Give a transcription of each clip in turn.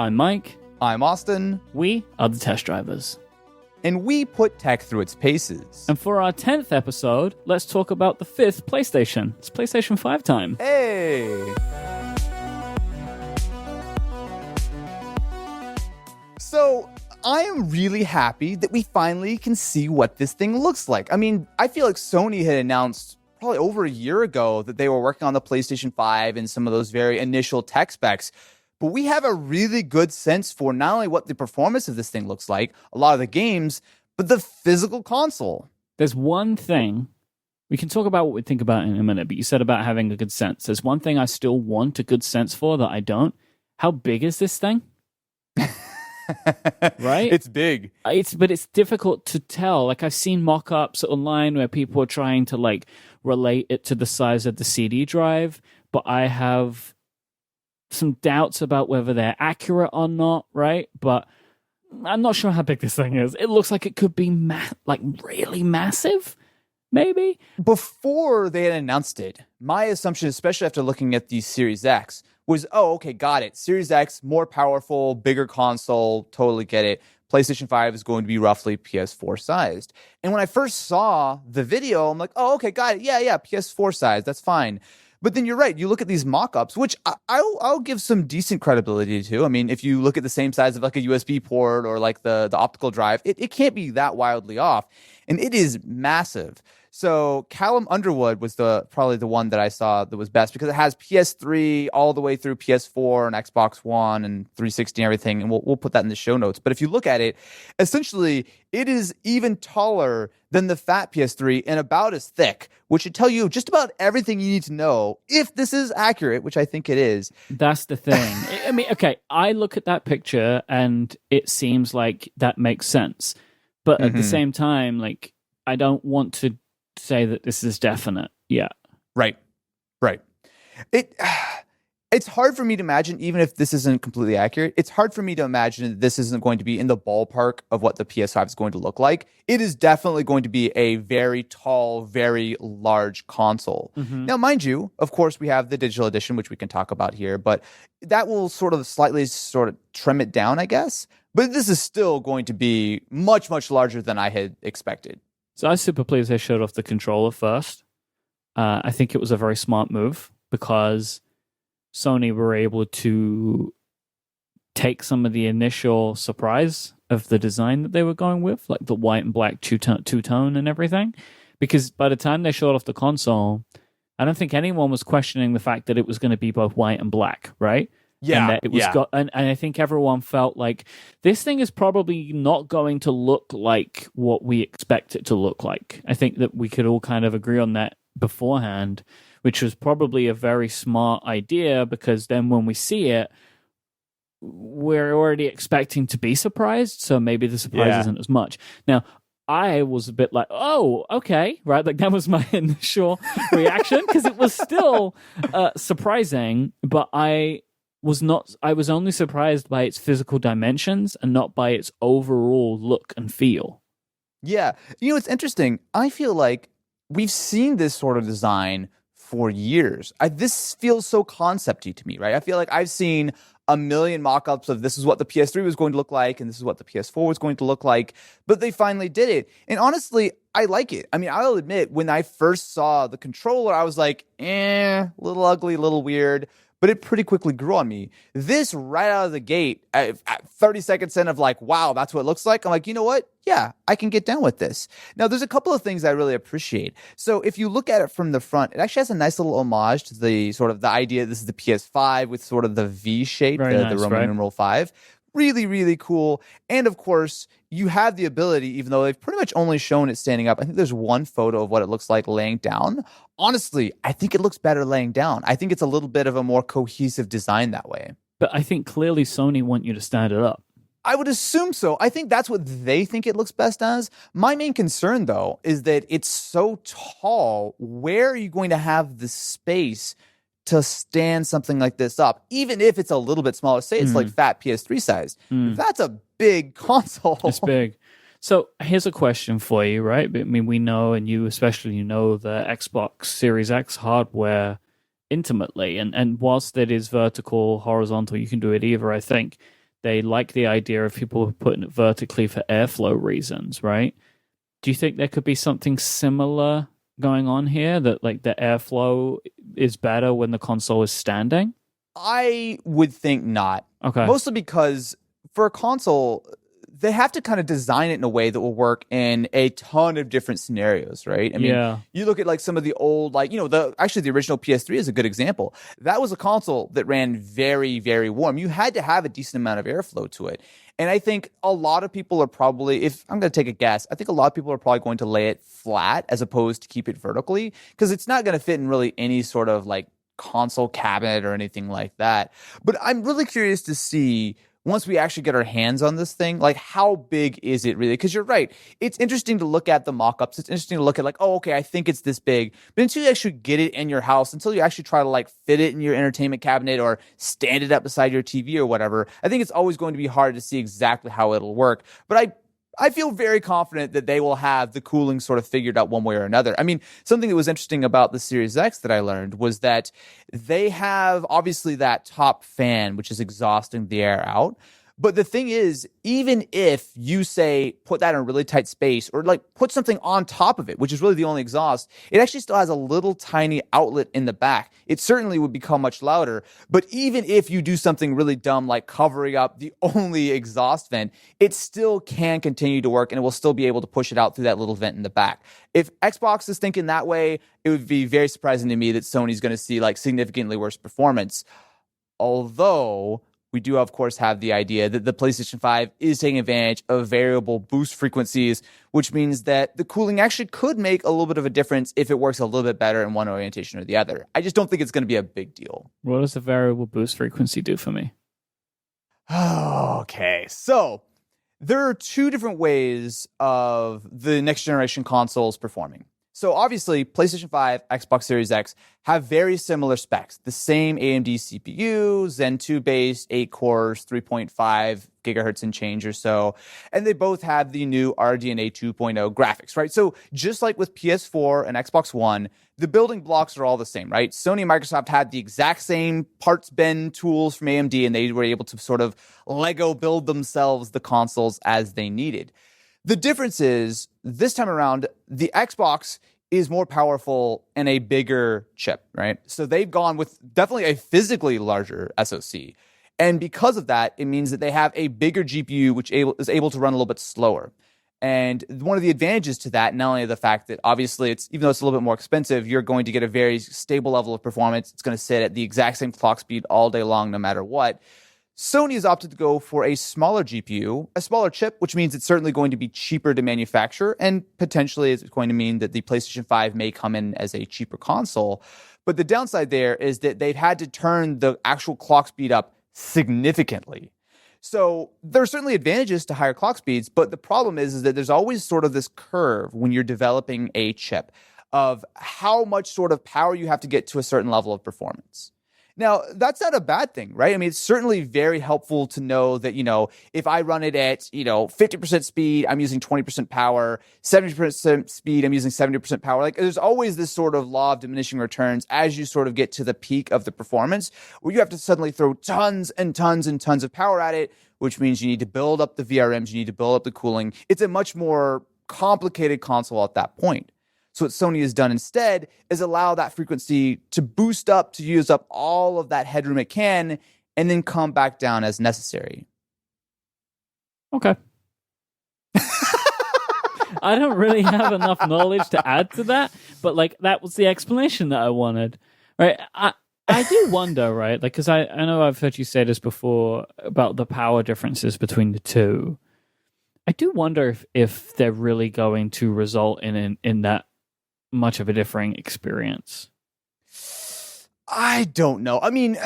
I'm Myke. I'm Austin. We are the test drivers. And we put tech through its paces. And for our 10th episode, let's talk about the 5th PlayStation. It's PlayStation 5 time. Hey! So, I am really happy that we finally can see what this thing looks like. I mean, I feel like Sony had announced probably over a year ago that they were working on the PlayStation 5 and some of those very initial tech specs. But we have a really good sense for not only what the performance of this thing looks like, a lot of the games, but the physical console. There's one thing, we can talk about what we think about in a minute, but you said about having a good sense. There's one thing I still want a good sense for that I don't. How big is this thing? Right? It's big. But it's difficult to tell. Like, I've seen mock-ups online where people are trying to like relate it to the size of the CD drive, but I have some doubts about whether they're accurate or not, right? But I'm not sure how big this thing is. It looks like it could be really massive, maybe. Before they had announced it, my assumption, especially after looking at the Series X, was, oh, okay, got it. Series X, more powerful, bigger console, totally get it. PlayStation 5 is going to be roughly PS4 sized. And when I first saw the video, I'm like, oh, okay, got it. Yeah, PS4 size, that's fine. But then you're right. You look at these mock-ups, which I'll give some decent credibility to. I mean, if you look at the same size of like a USB port or like the optical drive, it can't be that wildly off. And it is massive. So Callum Underwood was probably the one that I saw that was best because it has PS3 all the way through PS4 and Xbox One and 360 and everything. And we'll put that in the show notes. But if you look at it, essentially it is even taller than the fat PS3 and about as thick, which should tell you just about everything you need to know if this is accurate, which I think it is. That's the thing. I mean, okay, I look at that picture and it seems like that makes sense. But at the same time, like, I don't want to say that this is definite yet. Right. It's hard for me to imagine, even if this isn't completely accurate, it's hard for me to imagine that this isn't going to be in the ballpark of what the PS5 is going to look like. It is definitely going to be a very tall, very large console. Now, mind you, of course, we have the digital edition, which we can talk about here, but that will slightly trim it down, I guess. But this is still going to be much, much larger than I had expected. So I was super pleased they showed off the controller first. I think it was a very smart move because Sony were able to take some of the initial surprise of the design that they were going with, like the white and black two-tone and everything. Because by the time they showed off the console, I don't think anyone was questioning the fact that it was going to be both white and black, right? Yeah, and that it was and I think everyone felt like this thing is probably not going to look like what we expect it to look like. I think that we could all kind of agree on that beforehand, which was probably a very smart idea because then when we see it, we're already expecting to be surprised, so maybe the surprise isn't as much. Now, I was a bit like, oh, okay, right? Like that was my initial reaction because it was still surprising, but I was only surprised by its physical dimensions and not by its overall look and feel. Yeah. You know, it's interesting. I feel like we've seen this sort of design for years. This feels so concept-y to me, right? I feel like I've seen a million mock-ups of this is what the PS3 was going to look like and this is what the PS4 was going to look like, but they finally did it. And honestly, I like it. I mean, I'll admit, when I first saw the controller, I was like, a little ugly, a little weird, but it pretty quickly grew on me. This right out of the gate, at 30 seconds in of like, wow, that's what it looks like. I'm like, you know what? Yeah, I can get down with this. Now, there's a couple of things I really appreciate. So if you look at it from the front, it actually has a nice little homage to the the idea this is the PS5 with sort of the V shape, the Roman numeral 5. Really, really cool. And of course, you have the ability, even though they've pretty much only shown it standing up. I think there's one photo of what it looks like laying down. Honestly, I think it looks better laying down. I think it's a little bit of a more cohesive design that way. But I think clearly Sony want you to stand it up. I would assume so. I think that's what they think it looks best as. My main concern, though, is that it's so tall. Where are you going to have the space to stand something like this up, even if it's a little bit smaller? Say it's like fat PS3 size. That's a big console. It's big. So here's a question for you, right? I mean, we know, and you especially, you know the Xbox Series X hardware intimately. And whilst it is vertical, horizontal, you can do it either, I think. They like the idea of people putting it vertically for airflow reasons, right? Do you think there could be something similar going on here, that like the airflow is better when the console is standing? I would think not. Okay. Mostly because for a console, they have to kind of design it in a way that will work in a ton of different scenarios, right? I mean, Yeah. you look at like some of the old, like, the original PS3 is a good example. That was a console that ran very, very warm. You had to have a decent amount of airflow to it. And I think a lot of people are probably, if I'm going to take a guess, I think a lot of people are probably going to lay it flat as opposed to keep it vertically, because it's not going to fit in really any sort of like console cabinet or anything like that. But I'm really curious to see, once we actually get our hands on this thing, like how big is it really? Because you're right. It's interesting to look at the mock-ups. It's interesting to look at like, oh, okay, I think it's this big. But until you actually get it in your house, until you actually try to like fit it in your entertainment cabinet or stand it up beside your TV or whatever, I think it's always going to be hard to see exactly how it'll work. But I feel very confident that they will have the cooling sort of figured out one way or another. I mean, something that was interesting about the Series X that I learned was that they have obviously that top fan, which is exhausting the air out. But the thing is, even if you say put that in a really tight space or like put something on top of it, which is really the only exhaust, it actually still has a little tiny outlet in the back. It certainly would become much louder. But even if you do something really dumb like covering up the only exhaust vent, it still can continue to work and it will still be able to push it out through that little vent in the back. If Xbox is thinking that way, it would be very surprising to me that Sony's going to see like significantly worse performance. Although we do, of course, have the idea that the PlayStation 5 is taking advantage of variable boost frequencies, which means that the cooling actually could make a little bit of a difference if it works a little bit better in one orientation or the other. I just don't think it's going to be a big deal. What does the variable boost frequency do for me? Okay, so there are two different ways of the next generation consoles performing. So obviously, PlayStation 5, Xbox Series X have very similar specs. The same AMD CPU, Zen 2 based, 8 cores, 3.5 gigahertz and change or so. And they both have the new RDNA 2.0 graphics, right? So just like with PS4 and Xbox One, the building blocks are all the same, right? Sony and Microsoft had the exact same parts bin tools from AMD, and they were able to sort of Lego build themselves the consoles as they needed. The difference is, this time around, the Xbox is more powerful and a bigger chip, right? So they've gone with definitely a physically larger SoC. And because of that, it means that they have a bigger GPU, which is able to run a little bit slower. And one of the advantages to that, not only the fact that obviously even though it's a little bit more expensive, you're going to get a very stable level of performance. It's going to sit at the exact same clock speed all day long, no matter what. Sony has opted to go for a smaller GPU, a smaller chip, which means it's certainly going to be cheaper to manufacture, and potentially it's going to mean that the PlayStation 5 may come in as a cheaper console. But the downside there is that they've had to turn the actual clock speed up significantly. So there are certainly advantages to higher clock speeds, but the problem is that there's always sort of this curve when you're developing a chip of how much sort of power you have to get to a certain level of performance. Now, that's not a bad thing, right? I mean, it's certainly very helpful to know that, if I run it at, 50% speed, I'm using 20% power, 70% speed, I'm using 70% power. Like, there's always this sort of law of diminishing returns as you sort of get to the peak of the performance, where you have to suddenly throw tons and tons and tons of power at it, which means you need to build up the VRMs, you need to build up the cooling. It's a much more complicated console at that point. So what Sony has done instead is allow that frequency to boost up, to use up all of that headroom it can, and then come back down as necessary. Okay. I don't really have enough knowledge to add to that, but like that was the explanation that I wanted. Right? I do wonder, right? Like, because I know I've heard you say this before about the power differences between the two. I do wonder if they're really going to result in that much of a differing experience. I don't know. I mean,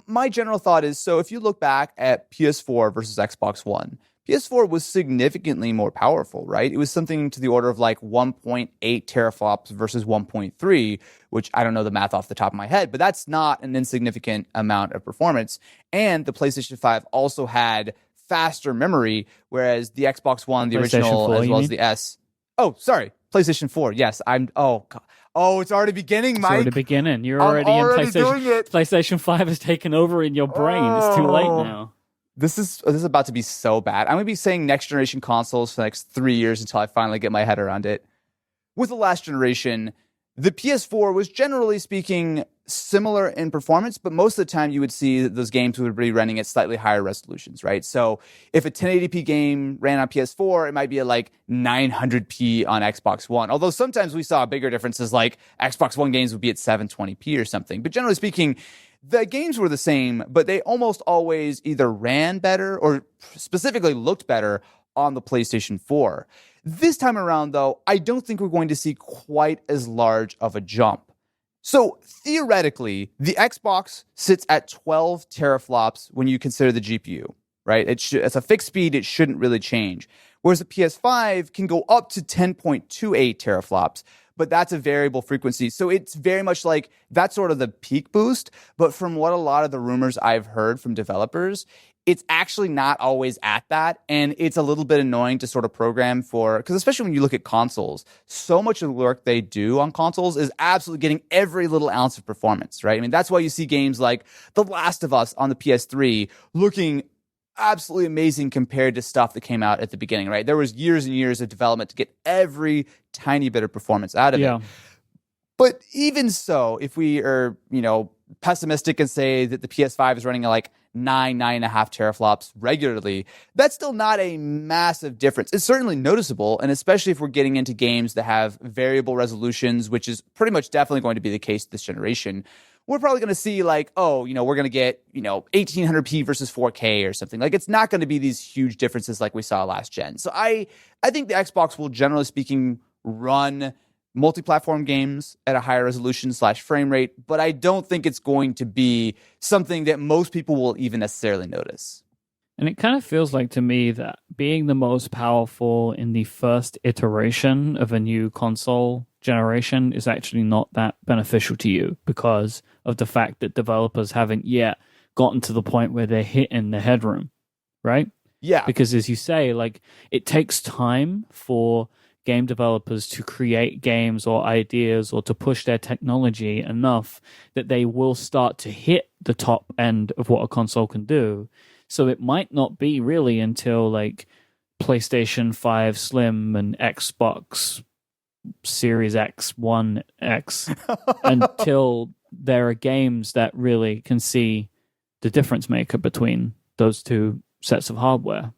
my general thought is, so if you look back at PS4 versus Xbox One, PS4 was significantly more powerful, right? It was something to the order of like 1.8 teraflops versus 1.3, which I don't know the math off the top of my head, but that's not an insignificant amount of performance. And the PlayStation 5 also had faster memory, whereas the Xbox One, the original, 4, as well as the S. Oh, sorry. PlayStation 4. Yes, oh, it's already beginning, Myke. It's already beginning. You're already in PlayStation. PlayStation 5 has taken over in your brain. It's too late now. This is about to be so bad. I'm gonna be saying next generation consoles for the next 3 years until I finally get my head around it. With the last generation, the PS4 was generally speaking similar in performance, but most of the time you would see that those games would be running at slightly higher resolutions, right? So if a 1080p game ran on PS4, it might be at like 900p on Xbox One. Although sometimes we saw bigger differences, like Xbox One games would be at 720p or something. But generally speaking, the games were the same, but they almost always either ran better or specifically looked better on the PlayStation 4. This time around, though, I don't think we're going to see quite as large of a jump. So theoretically, the Xbox sits at 12 teraflops when you consider the GPU, right? It's a fixed speed. It shouldn't really change. Whereas the PS5 can go up to 10.28 teraflops, but that's a variable frequency. So it's very much like that's sort of the peak boost. But from what a lot of the rumors I've heard from developers, it's actually not always at that. And it's a little bit annoying to sort of program for, because especially when you look at consoles, so much of the work they do on consoles is absolutely getting every little ounce of performance, right? I mean, that's why you see games like The Last of Us on the PS3 looking absolutely amazing compared to stuff that came out at the beginning, right? There was years and years of development to get every tiny bit of performance out of it. But even so, if we are, pessimistic and say that the PS5 is running at like 9.5 teraflops regularly, that's still not a massive difference. It's certainly noticeable, and especially if we're getting into games that have variable resolutions, which is pretty much definitely going to be the case this generation. We're probably going to see like, we're going to get, 1800p versus 4K or something. Like, it's not going to be these huge differences like we saw last gen. So I think the Xbox will, generally speaking, run multi-platform games at a higher resolution / frame rate, but I don't think it's going to be something that most people will even necessarily notice. And it kind of feels like to me that being the most powerful in the first iteration of a new console generation is actually not that beneficial to you because of the fact that developers haven't yet gotten to the point where they're hitting the headroom, right? Yeah. Because as you say, like, it takes time for game developers to create games or ideas or to push their technology enough that they will start to hit the top end of what a console can do. So it might not be really until like PlayStation 5 Slim and Xbox Series X, One X, until there are games that really can see the difference maker between those two sets of hardware.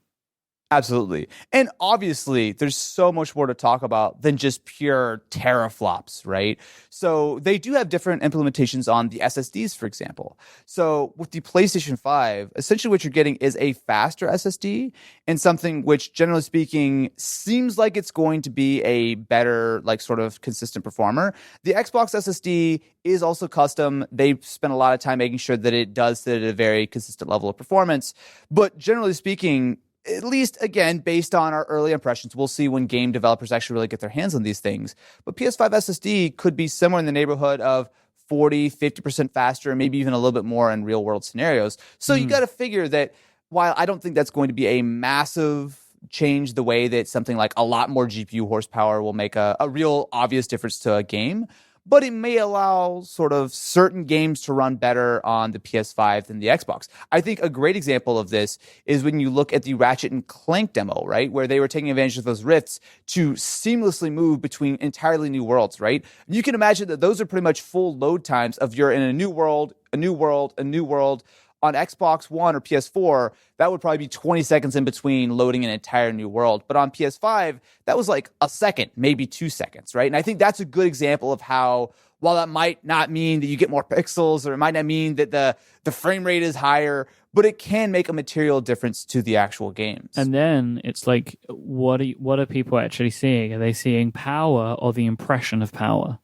Absolutely. And obviously, there's so much more to talk about than just pure teraflops, right? So they do have different implementations on the SSDs, for example. So with the PlayStation 5, essentially what you're getting is a faster SSD and something which, generally speaking, seems like it's going to be a better, like, sort of consistent performer. The Xbox SSD is also custom. They spent a lot of time making sure that it does sit at a very consistent level of performance. But generally speaking, at least, again, based on our early impressions, we'll see when game developers actually really get their hands on these things. But PS5 SSD could be somewhere in the neighborhood of 40, 50% faster, maybe even a little bit more in real world scenarios. So you got to figure that while I don't think that's going to be a massive change the way that something like a lot more GPU horsepower will make a real obvious difference to a game, but it may allow sort of certain games to run better on the PS5 than the Xbox. I think a great example of this is when you look at the Ratchet and Clank demo, right? Where they were taking advantage of those rifts to seamlessly move between entirely new worlds, right? You can imagine that those are pretty much full load times of you're in a new world, a new world, a new world. On Xbox One or PS4, that would probably be 20 seconds in between loading an entire new world. But on PS5, that was like a second, maybe 2 seconds, right? And I think that's a good example of how, while that might not mean that you get more pixels or it might not mean that the frame rate is higher, but it can make a material difference to the actual games. And then it's like, what are people actually seeing? Are they seeing power or the impression of power?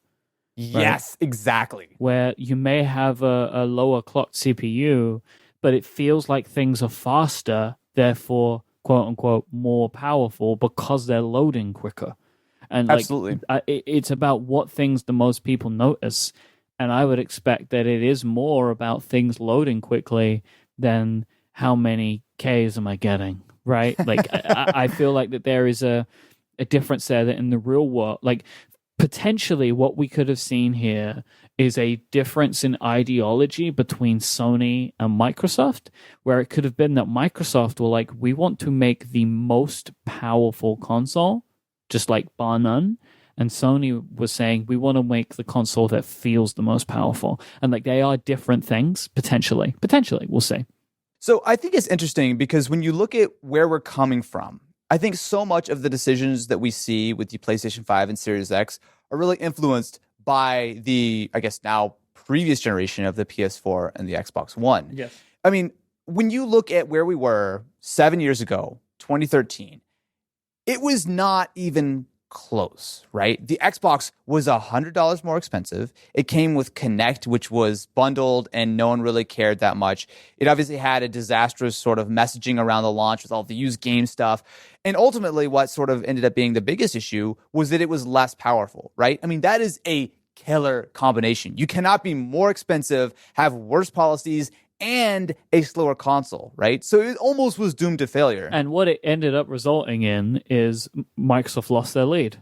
Yes, right? Exactly. Where you may have a lower clocked CPU, but it feels like things are faster, therefore, quote unquote, more powerful because they're loading quicker. And absolutely, it's about what things the most people notice. And I would expect that it is more about things loading quickly than how many Ks am I getting, right? Like, I feel like that there is a difference there that in the real world, like, potentially what we could have seen here is a difference in ideology between Sony and Microsoft, where it could have been that Microsoft were like, we want to make the most powerful console, just like bar none. And Sony was saying, we want to make the console that feels the most powerful. And like, they are different things, potentially. Potentially, we'll see. So I think it's interesting because when you look at where we're coming from, I think so much of the decisions that we see with the PlayStation 5 and Series X are really influenced by the, I guess now, previous generation of the PS4 and the Xbox One. Yes. I mean, when you look at where we were 7 years ago, 2013, it was not even close, right? The Xbox was $100 more expensive. It came with Kinect, which was bundled and no one really cared that much. It obviously had a disastrous sort of messaging around the launch with all the used game stuff. And ultimately, what sort of ended up being the biggest issue was that it was less powerful, right? I mean, that is a killer combination. You cannot be more expensive, have worse policies, and a slower console, right? So it almost was doomed to failure. And what it ended up resulting in is Microsoft lost their lead.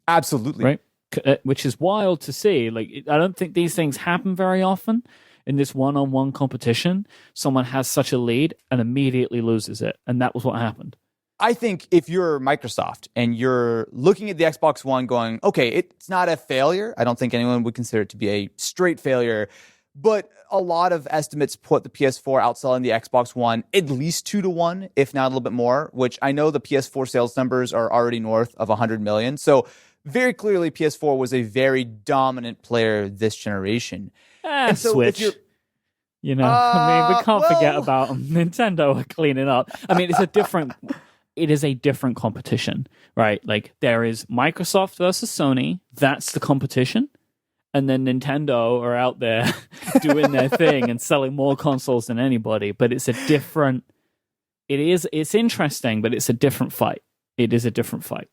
Absolutely. Right? Which is wild to see. Like, I don't think these things happen very often in this one-on-one competition. Someone has such a lead and immediately loses it. And that was what happened. I think if you're Microsoft and you're looking at the Xbox One going, okay, it's not a failure. I don't think anyone would consider it to be a straight failure. But a lot of estimates put the PS4 outselling the Xbox One at least 2-1, if not a little bit more, which I know the PS4 sales numbers are already north of 100 million. So very clearly, PS4 was a very dominant player this generation. And so Switch. You know, I mean, we can't forget about them. Nintendo are cleaning up. I mean, it is a different competition, right? Like, there is Microsoft versus Sony. That's the competition. And then Nintendo are out there doing their thing and selling more consoles than anybody. But it's interesting, but it's a different fight. It is a different fight.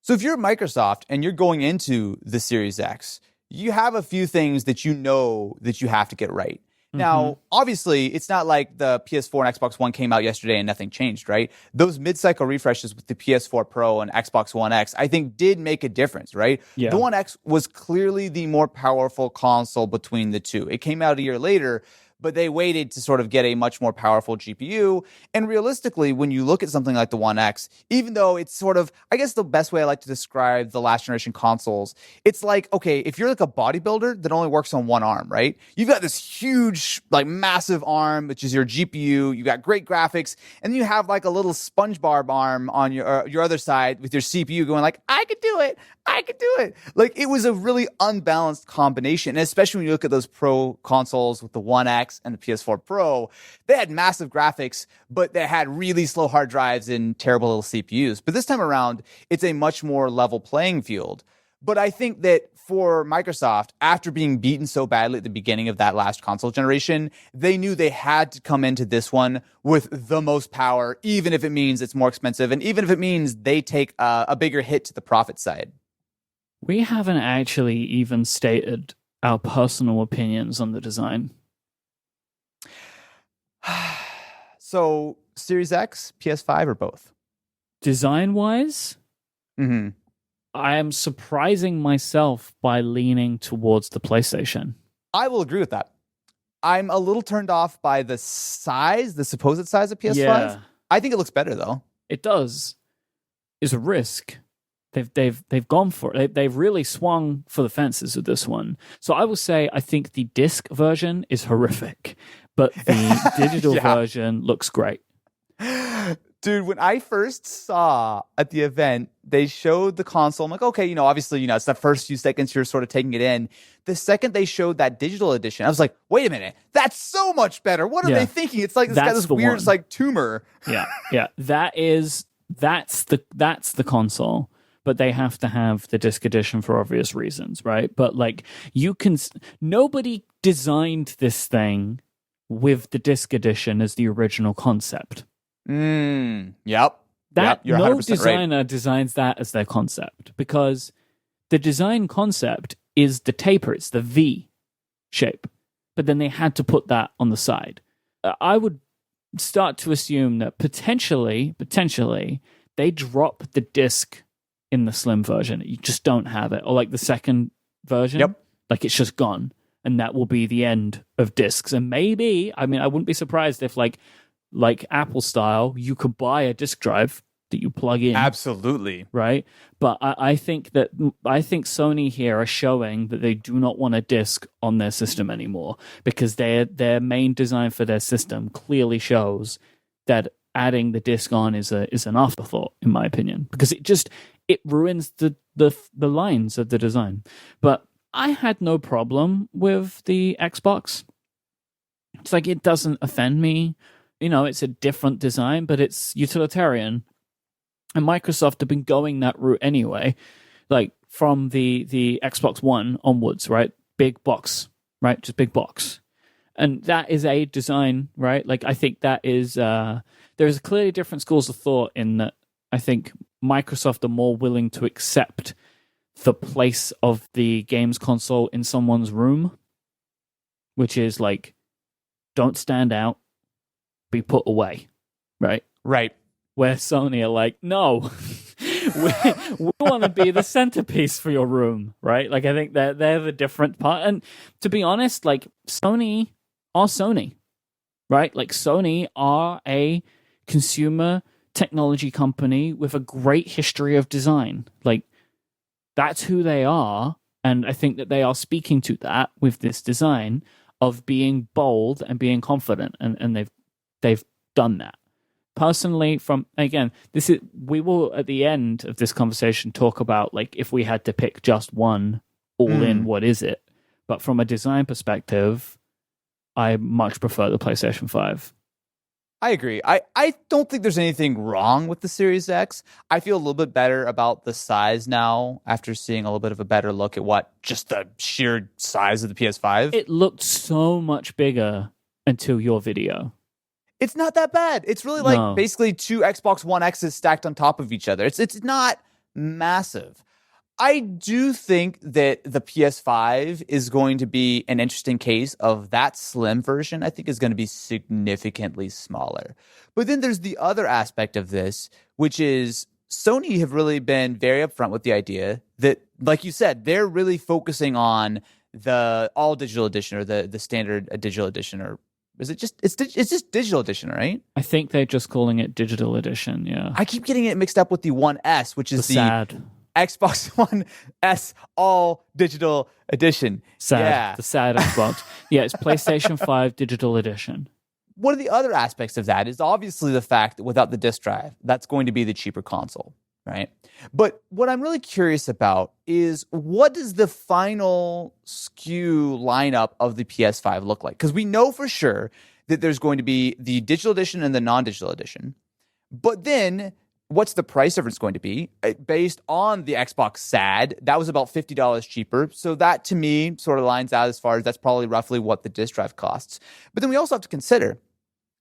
So if you're Microsoft and you're going into the Series X, you have a few things that you know that you have to get right. Now, obviously, it's not like the PS4 and Xbox One came out yesterday and nothing changed, right? Those mid-cycle refreshes with the PS4 Pro and Xbox One X, I think, did make a difference, right? Yeah. The One X was clearly the more powerful console between the two. It came out a year later, but they waited to sort of get a much more powerful GPU. And realistically, when you look at something like the One X, even though it's sort of, I guess the best way I like to describe the last generation consoles, it's like, okay, if you're like a bodybuilder that only works on one arm, right? You've got this huge, like massive arm, which is your GPU. You've got great graphics. And then you have like a little SpongeBob arm on your other side with your CPU going like, I could do it. I could do it. Like, it was a really unbalanced combination. And especially when you look at those Pro consoles with the One X and the PS4 Pro, they had massive graphics, but they had really slow hard drives and terrible little CPUs. But this time around, it's a much more level playing field. But I think that for Microsoft, after being beaten so badly at the beginning of that last console generation, they knew they had to come into this one with the most power, even if it means it's more expensive and even if it means they take a bigger hit to the profit side. We haven't actually even stated our personal opinions on the design. So, Series X, PS5, or both? Design-wise, I am surprising myself by leaning towards the PlayStation. I will agree with that. I'm a little turned off by the size, the supposed size of PS5. Yeah. I think it looks better, though. It does. It's a risk. They've gone for it. They've really swung for the fences with this one. So I will say I think the disc version is horrific, but the digital version looks great. Dude, when I first saw at the event, they showed the console. I'm like, okay, obviously, it's the first few seconds you're sort of taking it in. The second they showed that digital edition, I was like, wait a minute, that's so much better. What are they thinking? It's like it's got this weird, like tumor. Yeah. That's the console. But they have to have the disc edition for obvious reasons, right? But like, nobody designed this thing with the disc edition as the original concept. Yep. You're no 100% designer right. designs that as their concept, because the design concept is the taper, it's the V shape. But then they had to put that on the side. I would start to assume that potentially they drop the disc in the slim version. You just don't have it. Or like the second version. Yep. Like it's just gone. And that will be the end of discs. And maybe, I mean, I wouldn't be surprised if like Apple style, you could buy a disk drive that you plug in. Absolutely. Right. But I think Sony here are showing that they do not want a disc on their system anymore, because their main design for their system clearly shows that adding the disc on is an afterthought, in my opinion, because it ruins the lines of the design. But I had no problem with the Xbox. It's like, it doesn't offend me. You know, it's a different design, but it's utilitarian. And Microsoft have been going that route anyway, like from the Xbox One onwards, right? Big box, right? Just big box. And that is a design, right? Like, I think that is, there's clearly different schools of thought in that. I think Microsoft are more willing to accept the place of the games console in someone's room, which is like, don't stand out, be put away, right? Right. Where Sony are like, no, we want to be the centerpiece for your room, right? Like, I think they're the different part. And to be honest, like, Sony are Sony, right? Like, Sony are a consumer technology company with a great history of design. Like, that's who they are. And I think that they are speaking to that with this design of being bold and being confident. And they've done that. Personally, we will at the end of this conversation talk about, like, if we had to pick just one all in, what is it? But from a design perspective, I much prefer the PlayStation 5. I agree. I don't think there's anything wrong with the Series X. I feel a little bit better about the size now after seeing a little bit of a better look at just the sheer size of the PS5. It looked so much bigger until your video. It's not that bad. It's really like basically two Xbox One X's stacked on top of each other. It's not massive. I do think that the PS5 is going to be an interesting case of that slim version. I think is going to be significantly smaller. But then there's the other aspect of this, which is Sony have really been very upfront with the idea that, like you said, they're really focusing on the all digital edition or the standard digital edition, or is it just it's just digital edition, right? I think they're just calling it digital edition. Yeah, I keep getting it mixed up with the One S, which is the sad Xbox One S all digital edition. Sad, yeah. The sad Xbox. Yeah, it's PlayStation 5 digital edition. One of the other aspects of that is obviously the fact that without the disc drive, that's going to be the cheaper console, right? But what I'm really curious about is, what does the final SKU lineup of the PS5 look like? Because we know for sure that there's going to be the digital edition and the non-digital edition. But then what's the price difference going to be? Based on the Xbox SAD, that was about $50 cheaper. So that, to me, sort of lines out as far as that's probably roughly what the disc drive costs. But then we also have to consider,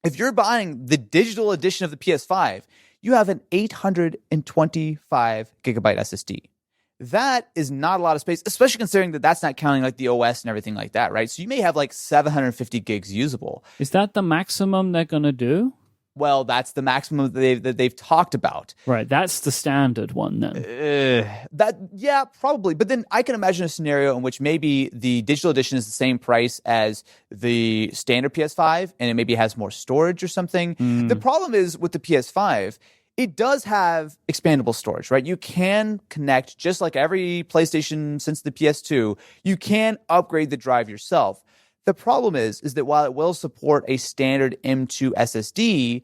if you're buying the digital edition of the PS5, you have an 825 gigabyte SSD. That is not a lot of space, especially considering that that's not counting like the OS and everything like that, right? So you may have like 750 gigs usable. Is that the maximum they're going to do? Well, that's the maximum that they've talked about. Right, that's the standard one then. Yeah, probably. But then I can imagine a scenario in which maybe the digital edition is the same price as the standard PS5, and it maybe has more storage or something. The problem is with the PS5, it does have expandable storage, right? You can connect, just like every PlayStation since the PS2, you can upgrade the drive yourself. The problem is that while it will support a standard M2 SSD,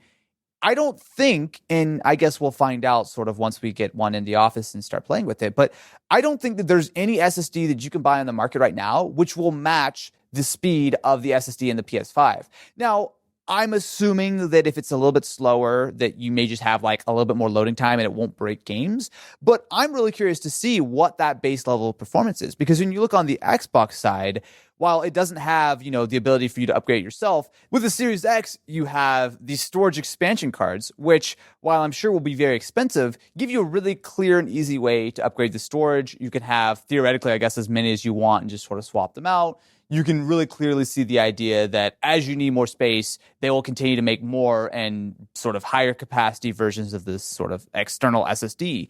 I don't think, and I guess we'll find out sort of once we get one in the office and start playing with it, but I don't think that there's any SSD that you can buy on the market right now which will match the speed of the SSD in the PS5. Now, I'm assuming that if it's a little bit slower, that you may just have like a little bit more loading time and it won't break games. But I'm really curious to see what that base level of performance is, because when you look on the Xbox side, while it doesn't have, the ability for you to upgrade yourself, with the Series X, you have these storage expansion cards, which, while I'm sure will be very expensive, give you a really clear and easy way to upgrade the storage. You can have, theoretically, I guess, as many as you want and just sort of swap them out. You can really clearly see the idea that as you need more space, they will continue to make more and sort of higher capacity versions of this sort of external SSD.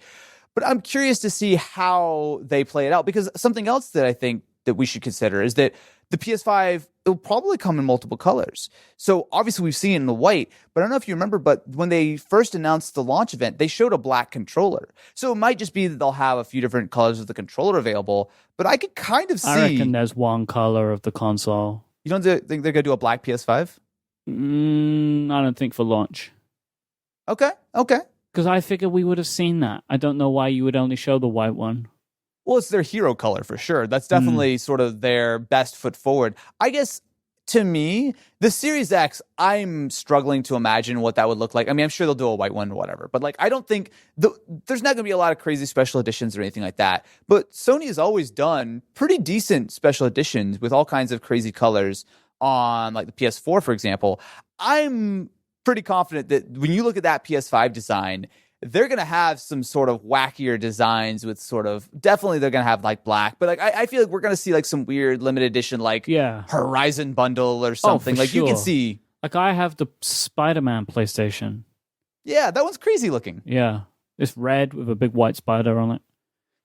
But I'm curious to see how they play it out, because something else that I think that we should consider is that the PS5, it'll probably come in multiple colors. So obviously we've seen it in the white, but I don't know if you remember, but when they first announced the launch event, they showed a black controller. So it might just be that they'll have a few different colors of the controller available, but I could kind of see. I reckon there's one color of the console. You don't think they're going to do a black PS5? I don't think for launch. Okay. Because I figured we would have seen that. I don't know why you would only show the white one. Well, it's their hero color for sure. That's definitely sort of their best foot forward. I guess, to me, the Series X, I'm struggling to imagine what that would look like. I mean, I'm sure they'll do a white one or whatever. But, like, I don't think there's not going to be a lot of crazy special editions or anything like that. But Sony has always done pretty decent special editions with all kinds of crazy colors on, like, the PS4, for example. I'm pretty confident that when you look at that PS5 design, they're going to have some sort of wackier designs with sort of, definitely they're going to have like black, but like I feel like we're going to see like some weird limited edition like Horizon bundle or something. Like you can see. Like I have the Spider-Man PlayStation. Yeah, that one's crazy looking. Yeah, it's red with a big white spider on it.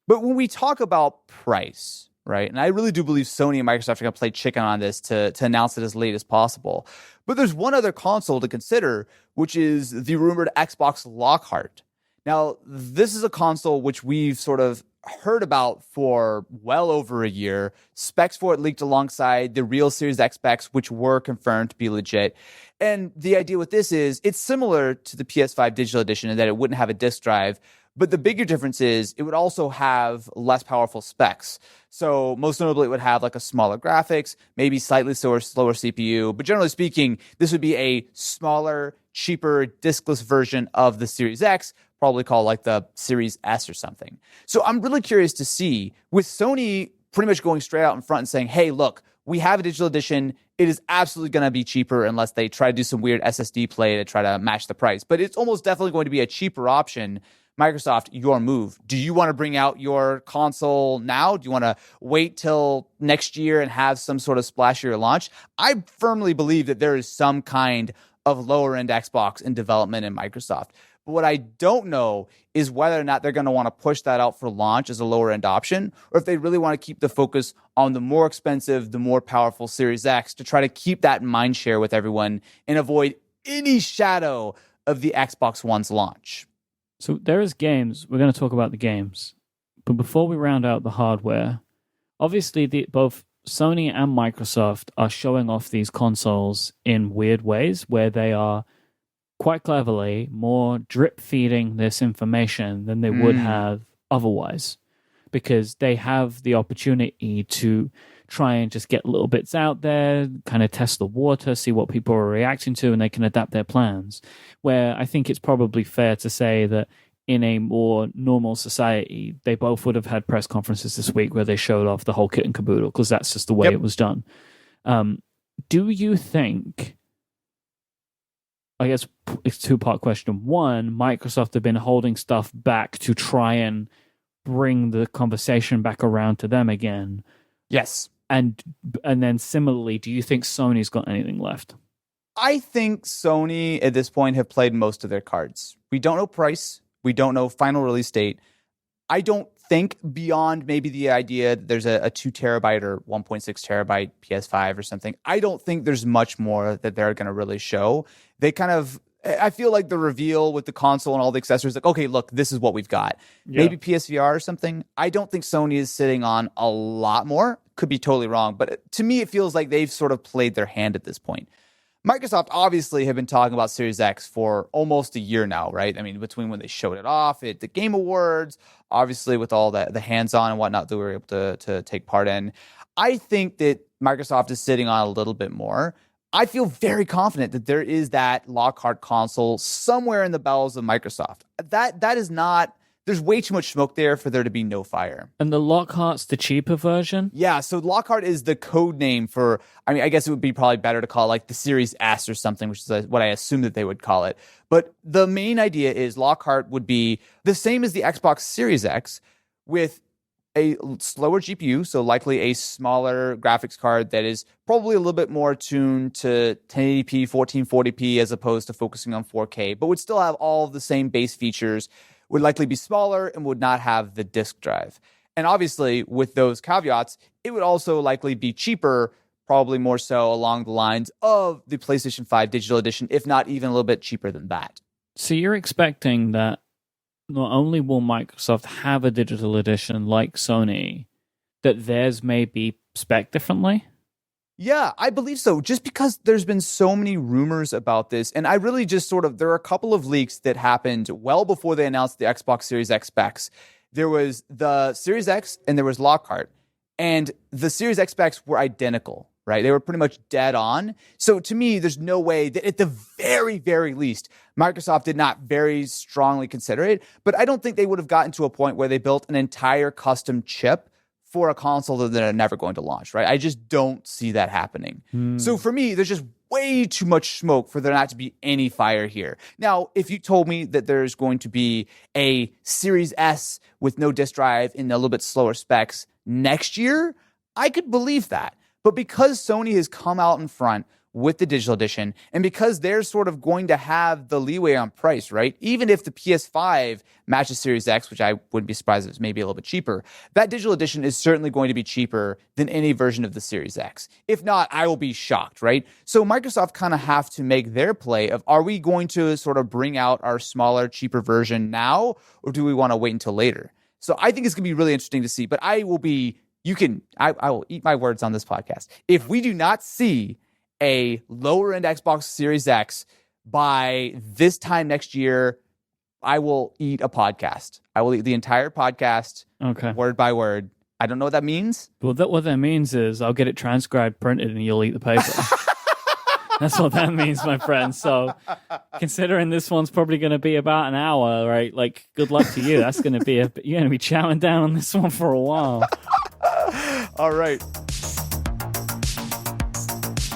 But when we talk about price, right, and I really do believe Sony and Microsoft are going to play chicken on this to announce it as late as possible. But there's one other console to consider, which is the rumored Xbox Lockhart. Now, this is a console which we've sort of heard about for well over a year. Specs for it leaked alongside the real Series X specs, which were confirmed to be legit. And the idea with this is it's similar to the PS5 Digital Edition in that it wouldn't have a disk drive. But the bigger difference is it would also have less powerful specs. So most notably, it would have like a smaller graphics, maybe slightly slower CPU. But generally speaking, this would be a smaller, cheaper, diskless version of the Series X, probably called like the Series S or something. So I'm really curious to see, with Sony pretty much going straight out in front and saying, hey, look, we have a digital edition. It is absolutely going to be cheaper unless they try to do some weird SSD play to try to match the price. But it's almost definitely going to be a cheaper option. Microsoft, your move. Do you want to bring out your console now? Do you want to wait till next year and have some sort of splashier launch? I firmly believe that there is some kind of lower end Xbox in development in Microsoft. But what I don't know is whether or not they're going to want to push that out for launch as a lower end option, or if they really want to keep the focus on the more expensive, the more powerful Series X to try to keep that mind share with everyone and avoid any shadow of the Xbox One's launch. So there is games. We're going to talk about the games. But before we round out the hardware, obviously both Sony and Microsoft are showing off these consoles in weird ways where they are quite cleverly more drip feeding this information than they would have otherwise, because they have the opportunity to try and just get little bits out there, kind of test the water, see what people are reacting to, and they can adapt their plans. Where I think it's probably fair to say that in a more normal society, they both would have had press conferences this week where they showed off the whole kit and caboodle, because that's just the way it was done. Do you think, I guess it's a two-part question. One, Microsoft have been holding stuff back to try and bring the conversation back around to them again. Yes. And then similarly, do you think Sony's got anything left? I think Sony at this point have played most of their cards. We don't know price. We don't know final release date. I don't think beyond maybe the idea that there's a 2 terabyte or 1.6 terabyte PS5 or something, I don't think there's much more that they're going to really show. They kind of, I feel like the reveal with the console and all the accessories, like, okay, look, this is what we've got. Yeah. Maybe PSVR or something. I don't think Sony is sitting on a lot more. Could be totally wrong. But to me, it feels like they've sort of played their hand at this point. Microsoft obviously have been talking about Series X for almost a year now, right? I mean, between when they showed it off at the Game Awards, obviously with all the hands-on and whatnot that we were able to take part in. I think that Microsoft is sitting on a little bit more. I feel very confident that there is that Lockhart console somewhere in the bowels of Microsoft. That is not... There's way too much smoke there for there to be no fire. And the Lockhart's the cheaper version? Yeah, so Lockhart is the code name for, I mean, I guess it would be probably better to call it like the Series S or something, which is what I assume that they would call it. But the main idea is Lockhart would be the same as the Xbox Series X with a slower GPU, so likely a smaller graphics card that is probably a little bit more tuned to 1080p, 1440p as opposed to focusing on 4K, but would still have all of the same base features, would likely be smaller and would not have the disk drive. And obviously, with those caveats, it would also likely be cheaper, probably more so along the lines of the PlayStation 5 Digital Edition, if not even a little bit cheaper than that. So you're expecting that not only will Microsoft have a digital edition like Sony, that theirs may be spec differently? Yeah, I believe so. Just because there's been so many rumors about this, and I really just there are a couple of leaks that happened well before they announced the Xbox Series X specs. There was the Series X and there was Lockhart, and the Series X specs were identical, right? They were pretty much dead on. So to me, there's no way that at the very, very least, Microsoft did not very strongly consider it, but I don't think they would have gotten to a point where they built an entire custom chip for a console that they're never going to launch, right? I just don't see that happening. So for me, there's just way too much smoke for there not to be any fire here. Now, if you told me that there's going to be a Series S with no disk drive and a little bit slower specs next year, I could believe that. But because Sony has come out in front with the digital edition, and because they're sort of going to have the leeway on price, right? Even if the PS5 matches Series X, which I wouldn't be surprised if it's maybe a little bit cheaper, that digital edition is certainly going to be cheaper than any version of the Series X. If not, I will be shocked, right? So Microsoft kind of have to make their play of, are we going to sort of bring out our smaller, cheaper version now, or do we want to wait until later? So I think it's going to be really interesting to see, but I will eat my words on this podcast. If we do not see a lower end Xbox Series X by this time next year, I will eat a podcast. I will eat the entire podcast, word by word. I don't know what that means. Well, what that means is I'll get it transcribed, printed, and you'll eat the paper. That's what that means, my friend. So considering this one's probably going to be about an hour, right? Like, good luck to you. That's going to be you're going to be chowing down on this one for a while. All right.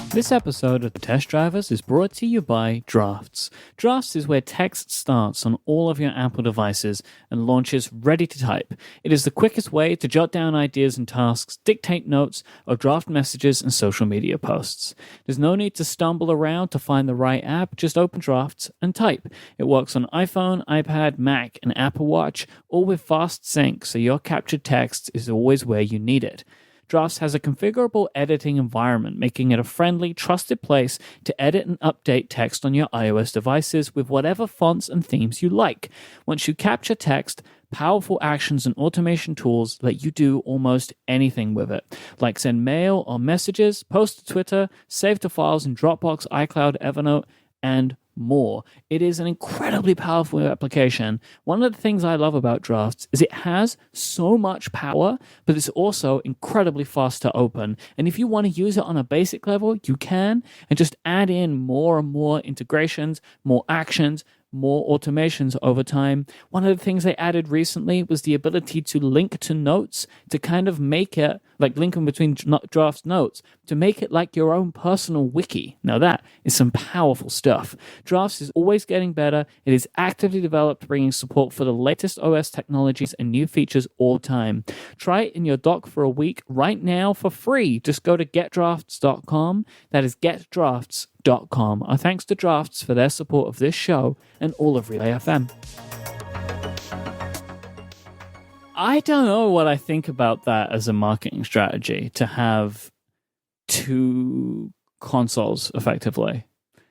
This episode of The Test Drivers is brought to you by Drafts. Drafts is where text starts on all of your Apple devices and launches ready to type. It is the quickest way to jot down ideas and tasks, dictate notes, or draft messages and social media posts. There's no need to stumble around to find the right app, just open Drafts and type. It works on iPhone, iPad, Mac, and Apple Watch, all with fast sync, so your captured text is always where you need it. Drafts has a configurable editing environment, making it a friendly, trusted place to edit and update text on your iOS devices with whatever fonts and themes you like. Once you capture text, powerful actions and automation tools let you do almost anything with it, like send mail or messages, post to Twitter, save to files in Dropbox, iCloud, Evernote, and more. It is an incredibly powerful application. One of the things I love about Drafts is it has so much power, but it's also incredibly fast to open. And if you want to use it on a basic level, you can, and just add in more and more integrations, more actions, more automations over time. One of the things they added recently was the ability to link to notes, to kind of make it like linking between Drafts notes, to make it like your own personal wiki. Now that is some powerful stuff. Drafts is always getting better. It is actively developed, bringing support for the latest OS technologies and new features all the time. Try it in your dock for a week right now for free. Just go to getdrafts.com. That is getdrafts.com. Our thanks to Drafts for their support of this show and all of Relay FM. I don't know what I think about that as a marketing strategy, to have two consoles effectively.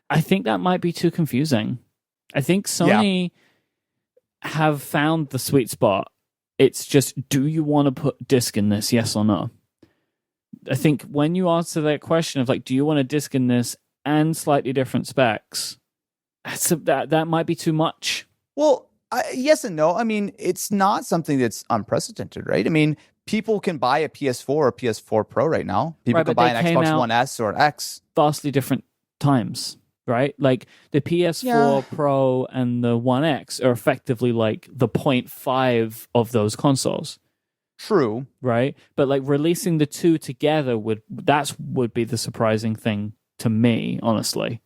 I think that might be too confusing. I think Sony have found the sweet spot. It's just, do you want to put disc in this, yes or no? I think when you answer that question of like, do you want a disc in this and slightly different specs, that might be too much. Well, yes and no. I mean, it's not something that's unprecedented, right? I mean, people can buy a PS4 or PS4 Pro right now. People can buy an Xbox One S or X. Vastly different times, right? Like the PS4 Pro and the One X are effectively like the 0.5 of those consoles. True. Right? But like releasing the two together would be the surprising thing to me, honestly.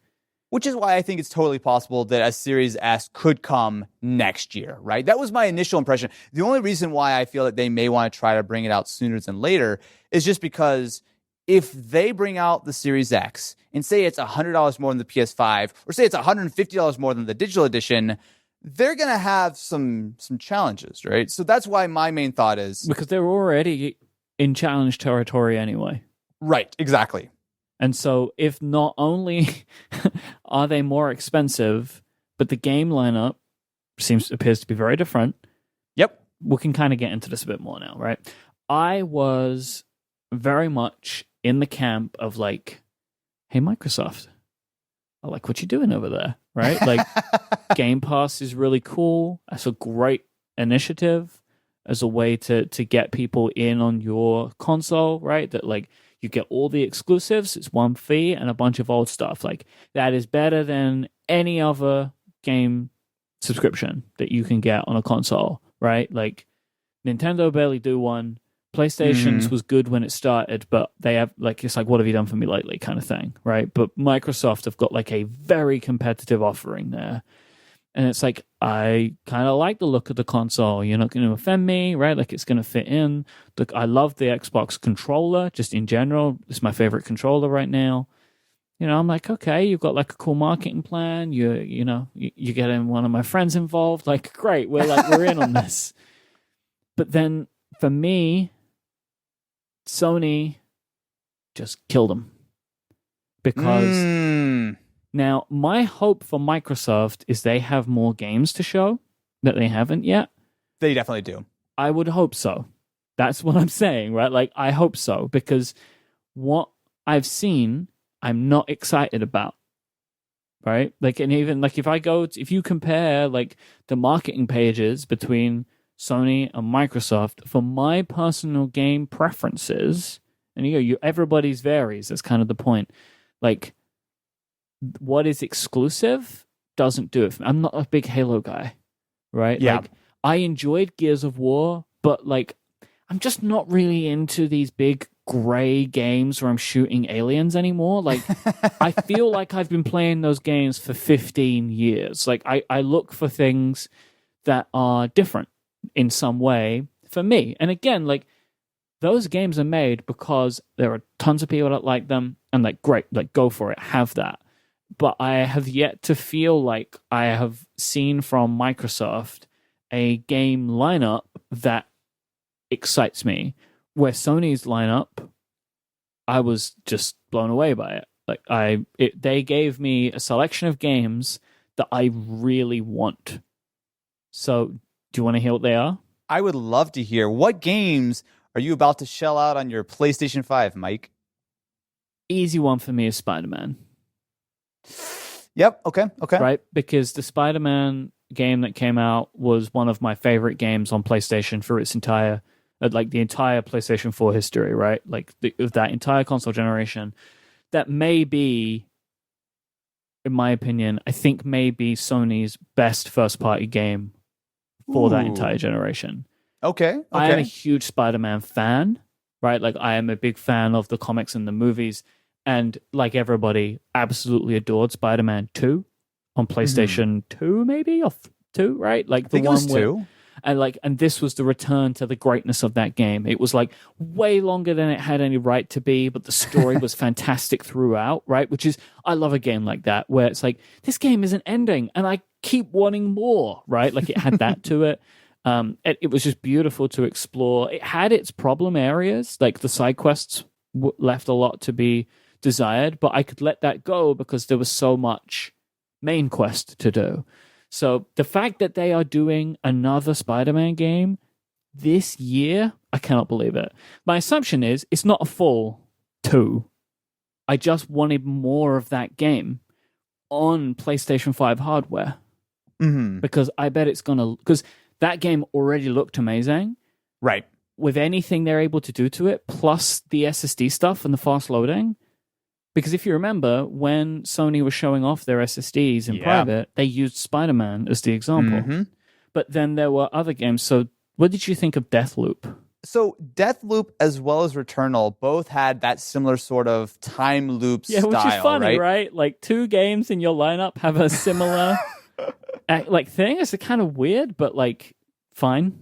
Which is why I think it's totally possible that a Series S could come next year, right? That was my initial impression. The only reason why I feel that they may want to try to bring it out sooner than later is just because if they bring out the Series X and say it's $100 more than the PS5, or say it's $150 more than the digital edition, they're going to have some challenges, right? So that's why my main thought is because they're already in challenge territory anyway. Right, exactly. And so if not only are they more expensive, but the game lineup appears to be very different. Yep. We can kind of get into this a bit more now, right? I was very much in the camp of like, hey, Microsoft, I like what you're doing over there, right? Like, Game Pass is really cool. That's a great initiative as a way to get people in on your console, right? That like you get all the exclusives. It's one fee and a bunch of old stuff. Like that is better than any other game subscription that you can get on a console, right? Like Nintendo barely do one. PlayStation's was good when it started, but they have like, it's like, what have you done for me lately kind of thing, right? But Microsoft have got like a very competitive offering there. And it's like, I kind of like the look of the console. You're not going to offend me, right? Like it's going to fit in. Look, I love the Xbox controller just in general. It's my favorite controller right now. You know, I'm like, okay, you've got like a cool marketing plan. You're getting one of my friends involved. Like, great. We're in on this. But then for me, Sony just killed them because now my hope for Microsoft is they have more games to show that they haven't yet. They definitely do. I would hope so. That's what I'm saying, right? Like, I hope so because what I've seen, I'm not excited about, right? Like, and even like if you compare like the marketing pages between Sony and Microsoft for my personal game preferences, and everybody's varies. That's kind of the point. Like, what is exclusive doesn't do it for me. I'm not a big Halo guy, right? Yeah. Like, I enjoyed Gears of War, but like, I'm just not really into these big gray games where I'm shooting aliens anymore. Like, I feel like I've been playing those games for 15 years. Like, I look for things that are different in some way for me. And again, like those games are made because there are tons of people that like them and like, great, like go for it, have that. But I have yet to feel like I have seen from Microsoft a game lineup that excites me. Where Sony's lineup, I was just blown away by it. Like they gave me a selection of games that I really want. So do you want to hear what they are? I would love to hear. What games are you about to shell out on your PlayStation 5, Myke? Easy one for me is Spider-Man. Yep, okay. Right? Because the Spider-Man game that came out was one of my favorite games on PlayStation for its entire, like the entire PlayStation 4 history, right? Like of that entire console generation. That may be, in my opinion, I think may be Sony's best first-party game for that entire generation. Okay. I am a huge Spider-Man fan, right? Like I am a big fan of the comics and the movies, and like everybody, absolutely adored Spider-Man 2 on PlayStation 2, maybe or 2, right? Like the one where, 2. and this was the return to the greatness of that game. It was like way longer than it had any right to be, but the story was fantastic throughout, right? Which is, I love a game like that where it's like, this game isn't ending and I keep wanting more, right? Like it had that to it. It was just beautiful to explore. It had its problem areas, like the side quests left a lot to be desired, but I could let that go because there was so much main quest to do. So the fact that they are doing another Spider-Man game this year, I cannot believe it. My assumption is it's not a full 2. I just wanted more of that game on PlayStation 5 hardware. Because I bet it's going to... Because that game already looked amazing. Right. With anything they're able to do to it, plus the SSD stuff and the fast loading... Because if you remember, when Sony was showing off their SSDs in private, they used Spider-Man as the example. But then there were other games. So what did you think of Deathloop? So Deathloop as well as Returnal both had that similar sort of time loop style, which is funny, right? Like 2 games in your lineup have a similar like thing. It's kind of weird, but like fine.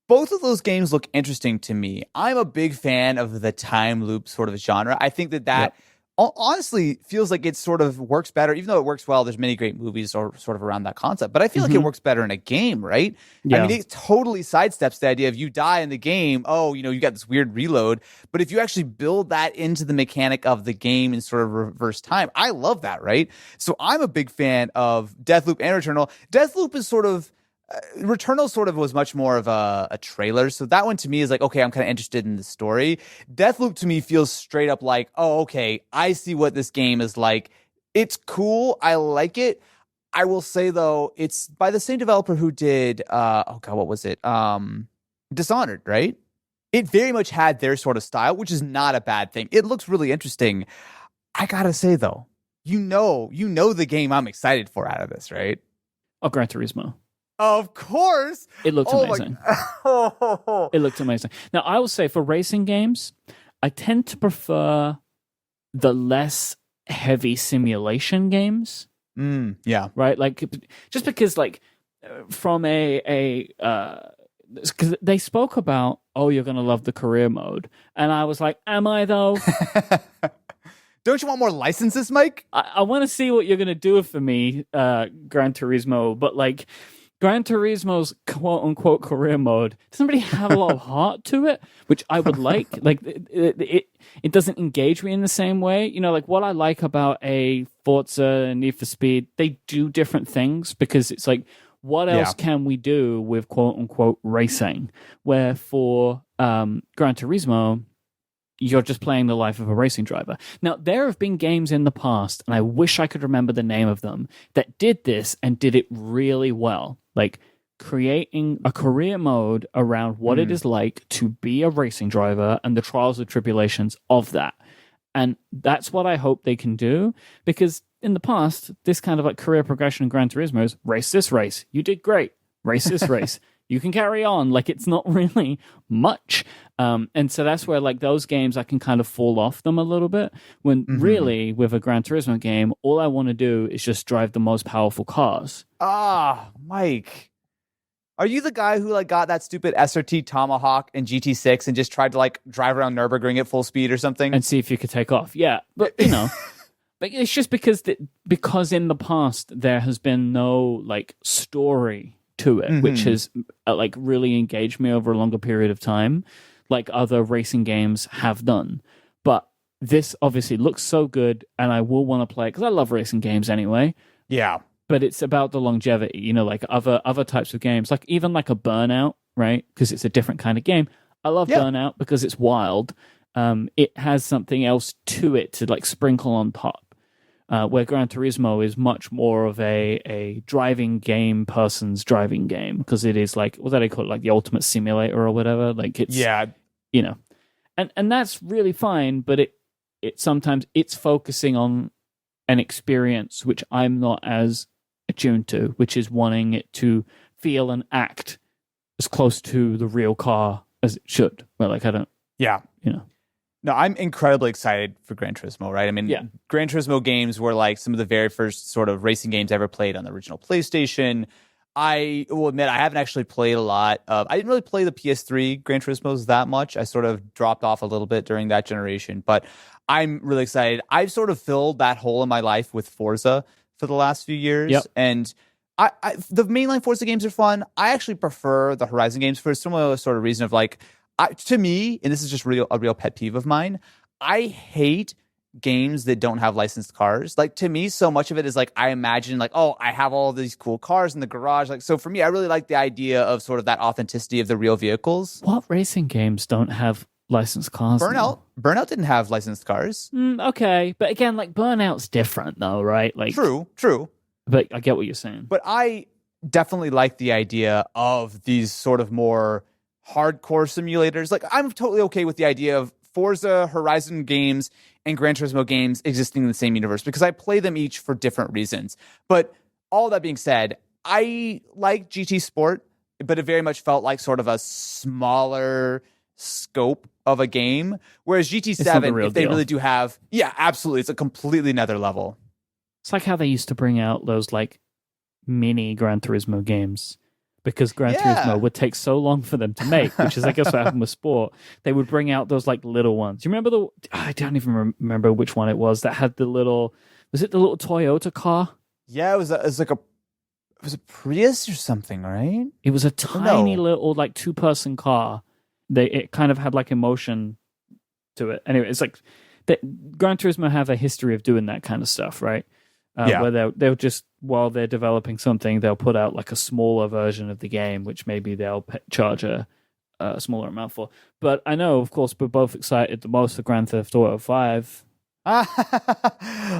Both of those games look interesting to me. I'm a big fan of the time loop sort of genre. I think that honestly feels like it sort of works better, even though it works well. There's many great movies or sort of around that concept, but I feel like it works better in a game, right? I Yeah. mean, it totally sidesteps the idea of you die in the game. Oh, you got this weird reload. But if you actually build that into the mechanic of the game in sort of reverse time, I love that, right? So I'm a big fan of Deathloop and Returnal. Deathloop is sort of Returnal sort of was much more of a trailer. So that one to me is like, okay, I'm kind of interested in the story. Deathloop to me feels straight up like, oh, okay, I see what this game is like. It's cool. I like it. I will say though, it's by the same developer who did oh god, what was it? Dishonored, right? It very much had their sort of style, which is not a bad thing. It looks really interesting. I gotta say though, you know the game I'm excited for out of this, right? Oh, Gran Turismo. Of course. It looked amazing. It looked amazing. Now, I will say for racing games, I tend to prefer the less heavy simulation games. Yeah. Right? Like, just because, like, from because they spoke about, oh, you're going to love the career mode. And I was like, am I though? Don't you want more licenses, Myke? I want to see what you're going to do for me, Gran Turismo. But, like, Gran Turismo's quote-unquote career mode doesn't really have a lot of heart to it, which I would like. Like, it doesn't engage me in the same way. Like, what I like about a Forza and Need for Speed, they do different things because it's like, what else can we do with quote-unquote racing? Where for Gran Turismo, you're just playing the life of a racing driver. Now, there have been games in the past, and I wish I could remember the name of them, that did this and did it really well. Like creating a career mode around what it is like to be a racing driver and the trials and tribulations of that. And that's what I hope they can do, because in the past, this kind of like career progression in Gran Turismo is race this race. You did great. Race this race. You can carry on. Like, it's not really much. And so that's where, like, those games, I can kind of fall off them a little bit. When really, with a Gran Turismo game, all I want to do is just drive the most powerful cars. Myke. Are you the guy who, like, got that stupid SRT Tomahawk in GT6 and just tried to, like, drive around Nürburgring at full speed or something? And see if you could take off. Yeah. But, but it's just because in the past, there has been no, like, story to it, which has like really engaged me over a longer period of time, like other racing games have done. But this obviously looks so good, and I will want to play it because I love racing games anyway. Yeah, but it's about the longevity, like other types of games, like even like a Burnout, right? Because it's a different kind of game. I love Burnout because it's wild. It has something else to it to like sprinkle on top. Where Gran Turismo is much more of a driving game, person's driving game, because it is like, what do they call it, like the ultimate simulator or whatever. Like it's and that's really fine, but it sometimes it's focusing on an experience which I'm not as attuned to, which is wanting it to feel and act as close to the real car as it should. Well, like I don't, No, I'm incredibly excited for Gran Turismo, right? I mean, Gran Turismo games were like some of the very first sort of racing games I ever played on the original PlayStation. I will admit I haven't actually played a lot of... I didn't really play the PS3 Gran Turismos that much. I sort of dropped off a little bit during that generation, but I'm really excited. I've sort of filled that hole in my life with Forza for the last few years, and the mainline Forza games are fun. I actually prefer the Horizon games for a similar sort of reason of like, to me, and this is just a real pet peeve of mine, I hate games that don't have licensed cars. Like, to me, so much of it is like, I imagine like, oh, I have all these cool cars in the garage. Like, so for me, I really like the idea of sort of that authenticity of the real vehicles. What racing games don't have licensed cars? Burnout didn't have licensed cars. Okay, but again, like Burnout's different though, right? Like, true. But I get what you're saying. But I definitely like the idea of these sort of more hardcore simulators. Like, I'm totally okay with the idea of Forza Horizon games and Gran Turismo games existing in the same universe because I play them each for different reasons. But all that being said, I like GT Sport, but it very much felt like sort of a smaller scope of a game. Whereas GT7, if they really do have... Yeah, absolutely. It's a completely another level. It's like how they used to bring out those like mini Gran Turismo games. because Gran Yeah. Turismo would take so long for them to make, which is, I guess, what happened with Sport. They would bring out those like little ones. You remember I don't even remember which one it was that had the little, was it the little Toyota car? Yeah, it was a Prius or something, right? It was a Or tiny no. little like two-person car. It kind of had like emotion to it. Anyway, it's like Gran Turismo have a history of doing that kind of stuff, right? Yeah. Where they'll just, while they're developing something, they'll put out like a smaller version of the game, which maybe they'll charge a smaller amount for. But I know, of course, we're both excited the most for Grand Theft Auto 5.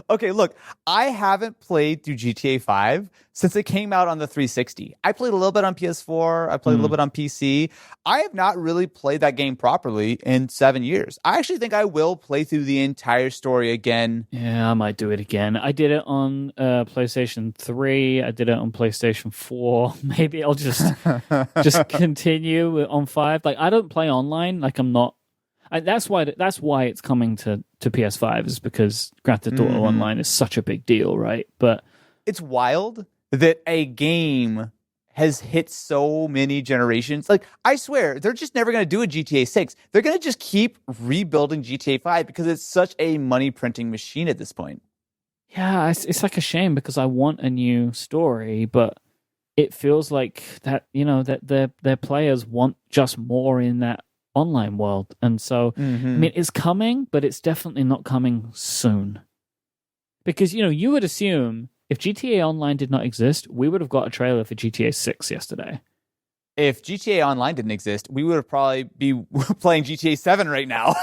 Okay, look, I haven't played through GTA 5 since it came out on the 360. I played a little bit on PS4, I played a little Hmm. bit on PC. I have not really played that game properly in 7 years. I actually think I will play through the entire story again. Yeah, I might do it again. I did it on PlayStation 3. I did it on PlayStation 4. Maybe I'll just continue on 5. Like I don't play online. Like I'm not. That's why it's coming to PS5 is because Grand Theft Auto Mhm. Online is such a big deal, right? But It's wild that a game has hit so many generations. Like, I swear, they're just never going to do a GTA 6. They're going to just keep rebuilding GTA 5 because it's such a money printing machine at this point. yeah, it's like a shame because I want a new story, but it feels like that that their players want just more in that online world, and so I Hmm. mean it's coming, but it's definitely not coming soon because you would assume if GTA Online did not exist, we would have got a trailer for GTA 6 yesterday. If GTA Online didn't exist, we would have probably be playing GTA 7 right now.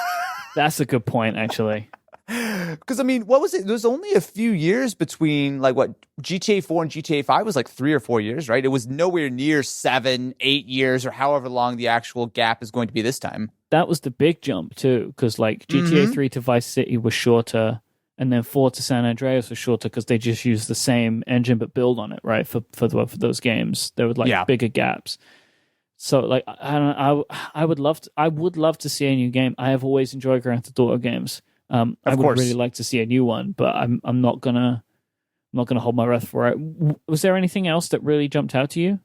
That's a good point, actually. Because I mean, what was it? There was only a few years between like what GTA 4 and GTA 5 was like 3 or 4 years, right? It was nowhere near 7, 8 years, or however long the actual gap is going to be this time. That was the big jump too, because like GTA Hmm. 3 to Vice City was shorter, and then 4 to San Andreas was shorter because they just used the same engine but build on it, right? For those games, there were like Yeah, bigger gaps. So like I don't know, I would love to see a new game. I have always enjoyed Grand Theft Auto games. I of would really course. like to see a new one, but I'm not gonna hold my breath for it. Was there anything else that really jumped out to you?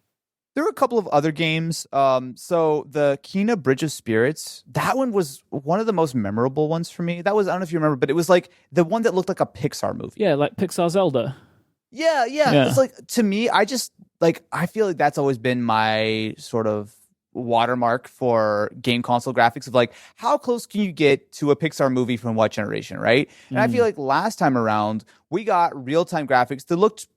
There were a couple of other games. So the Kena Bridge of Spirits, that one was one of the most memorable ones for me. That was, I don't know if you remember, but it was like the one that looked like a Pixar movie. Yeah, like Pixar Zelda. Yeah, yeah. It's Yeah. like to me, I just like I feel like that's always been my sort of watermark for game console graphics of like how close can you get to a Pixar movie from what generation, right? And I feel Mm. like last time around we got real-time graphics that looked